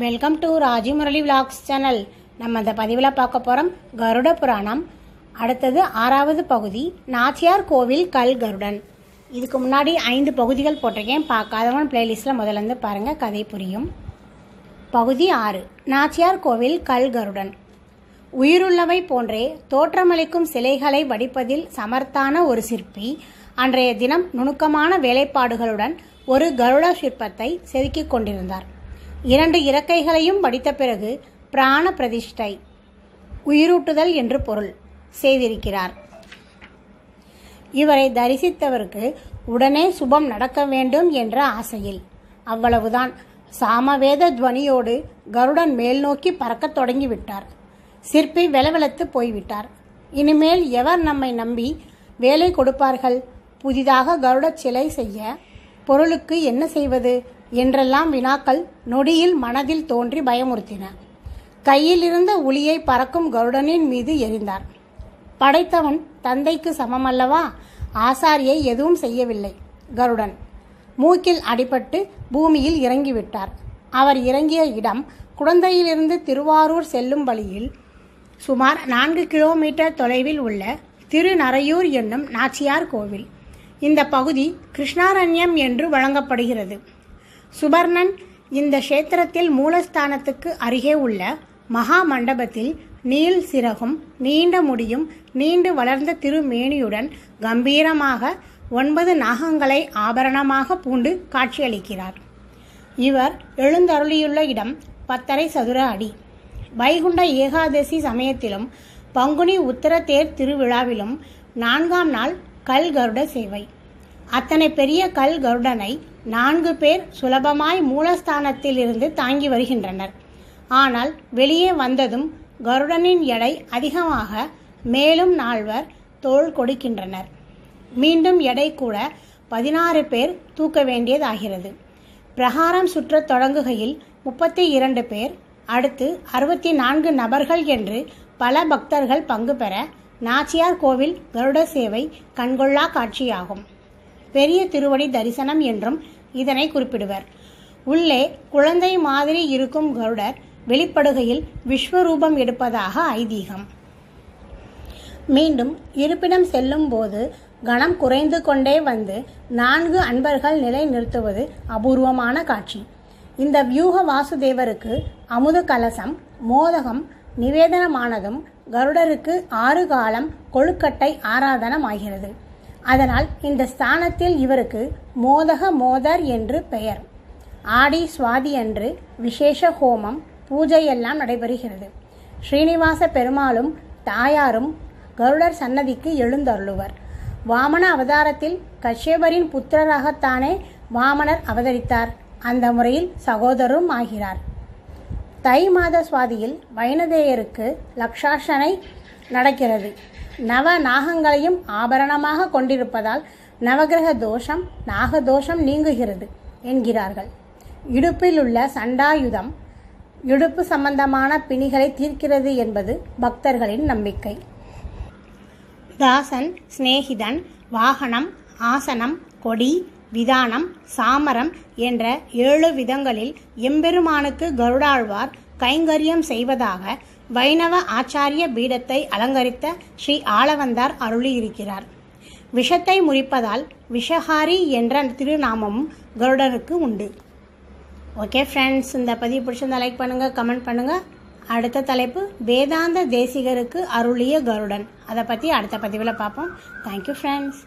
Welcome to Raji Murali vlogs channel. நம்ம இந்த பதிவில் பார்க்க போகிறோம் கருட புராணம். அடுத்தது 6வது பகுதி, நாச்சியார் கோவில் கல் கருடன். இதுக்கு முன்னாடி 5 பகுதிகள் போட்டிருக்கேன். பார்க்காதவன் பிளேலிஸ்ட்டில் முதலேருந்து பாருங்கள், கதை புரியும். பகுதி 6, நாச்சியார் கோவில் கல் கருடன். உயிருள்ளவை போன்றே தோற்றமளிக்கும் சிலைகளை வடிப்பதில் சமர்த்தான ஒரு சிற்பி அன்றைய தினம் நுணுக்கமான வேலைப்பாடுகளுடன் ஒரு கருட சிற்பத்தை செதுக்கிக் கொண்டிருந்தார். 2 இறக்கைகளையும் வடித்த பிறகு பிராண பிரதிஷ்டை, உயிரூட்டுதல் என்று பொருள் செய்திருக்கிறார். இவரை தரிசித்தவருக்கு உடனே சுபம் நடக்க வேண்டும் என்ற ஆசையில் அவ்வளவுதான் சாமவேத துவனியோடு கருடன் மேல் நோக்கி பறக்கத் தொடங்கிவிட்டார். சிற்பி வெலவெலத்து போய்விட்டார். இனிமேல் எவர் நம்மை நம்பி வேலை கொடுப்பார்கள்? புதிதாக கருட சிலை செய்ய பொருளுக்கு என்ன செய்வது என்றெல்லாம் வினாக்கள் நொடியில் மனதில் தோன்றி பயமுறுத்தின. கையில் இருந்த உளியை பறக்கும் கருடனின் மீது எறிந்தார். படைத்தவன் தந்தைக்கு சமமல்லவா? ஆசாரியை எதுவும் செய்யவில்லை. கருடன் மூக்கில் அடிபட்டு பூமியில் இறங்கிவிட்டார். அவர் இறங்கிய இடம் குடந்தையிலிருந்து திருவாரூர் செல்லும் வழியில் சுமார் 4 கிலோமீட்டர் தொலைவில் உள்ள திருநரையூர் என்னும் நாச்சியார் கோவில். இந்த பகுதி கிருஷ்ணாரண்யம் என்று வழங்கப்படுகிறது. சுபர்ணன் இந்த க்ஷேத்திரத்தில் மூலஸ்தானத்துக்கு அருகே உள்ள மகா மண்டபத்தில் நீள் சிறகும் நீண்ட முடியும் நீண்டு வளர்ந்த திருமேனியுடன் கம்பீரமாக 9 நாகங்களை ஆபரணமாக பூண்டு காட்சியளிக்கிறார். இவர் எழுந்தருளியுள்ள இடம் 10½ சதுர அடி. வைகுண்ட ஏகாதசி சமயத்திலும் பங்குனி உத்தர தேர் திருவிழாவிலும் 4ஆம் நாள் கல் கருட சேவை. அத்தனை பெரிய கல் கருடனை 4 பேர் சுலபமாய் மூலஸ்தானத்தில் இருந்து தாங்கி வருகின்றனர். ஆனால் வெளியே வந்ததும் கருடனின் எடை அதிகமாக மேலும் 4 தோள் கொடுக்கின்றனர். மீண்டும் எடை கூட 16 பேர் தூக்க வேண்டியதாகிறது. பிரகாரம் சுற்றத் தொடங்குகையில் 32 பேர், அடுத்து 64 நபர்கள் என்று பல பக்தர்கள் பங்கு பெற நாச்சியார் கோவில் கருட சேவை கண்கொள்ளா காட்சியாகும். பெரிய திருவடி தரிசனம் என்றும் இதனை குறிப்பிடுவர். உள்ளே குழந்தை மாதிரி இருக்கும் கருடர் வெளிப்படுகையில் விஸ்வரூபம் எடுப்பதாக ஐதீகம். மீண்டும் இருப்பிடம் செல்லும் போது கணம் குறைந்து கொண்டே வந்து 4 அன்பர்கள் நிலை நிறுத்துவது அபூர்வமான காட்சி. இந்த வியூக வாசுதேவருக்கு அமுத கலசம் மோதகம் நிவேதனமானதும் கருடருக்கு 6 காலம் கொழுக்கட்டை ஆராதனமாகிறது. அதனால் இந்த ஸ்தானத்தில் இவருக்கு மோதக மோதர் என்று பெயர். ஆடி சுவாதி அன்று விசேஷ ஹோமம் பூஜையெல்லாம் நடைபெறுகிறது. ஸ்ரீனிவாச பெருமாளும் தாயாரும் கருடர் சன்னதிக்கு எழுந்தருளுவர். வாமன அவதாரத்தில் கஷ்யபரின் புத்திரராகத்தானே வாமனர் அவதரித்தார். அந்த முறையில் சகோதரரும் ஆகிறார். தை மாத சுவாதியில் வைனதேயருக்கு லக்ஷாசனை நடக்கிறது. நவ நாகங்களையும் ஆபரணமாக கொண்டிருப்பதால் நவகிரக தோஷம் நாகதோஷம் நீங்குகிறது என்கிறார்கள். இடுப்பில் உள்ள சண்டாயுதம் இடுப்பு சம்பந்தமான பிணிகளை தீர்க்கிறது என்பது பக்தர்களின் நம்பிக்கை. தாசன், சிநேகிதன், வாகனம், ஆசனம், கொடி, விதானம், சாமரம் என்ற 7 விதங்களில் எம்பெருமானுக்கு கருடாழ்வார் கைங்கரியம் செய்வதாக வைணவ ஆச்சாரிய பீடத்தை அலங்கரித்த ஸ்ரீ ஆளவந்தார் அருளியிருக்கிறார். விஷத்தை முறிப்பதால் விஷஹாரி என்ற திருநாமமும் கருடனுக்கு உண்டு. ஓகே ஃப்ரெண்ட்ஸ், இந்த பதிவு பிடிச்சிருந்தா லைக் பண்ணுங்கள், கமெண்ட் பண்ணுங்கள். அடுத்த தலைப்பு வேதாந்த தேசிகருக்கு அருளிய கருடன். அதை பற்றி அடுத்த பதிவில் பார்ப்போம். Thank you friends.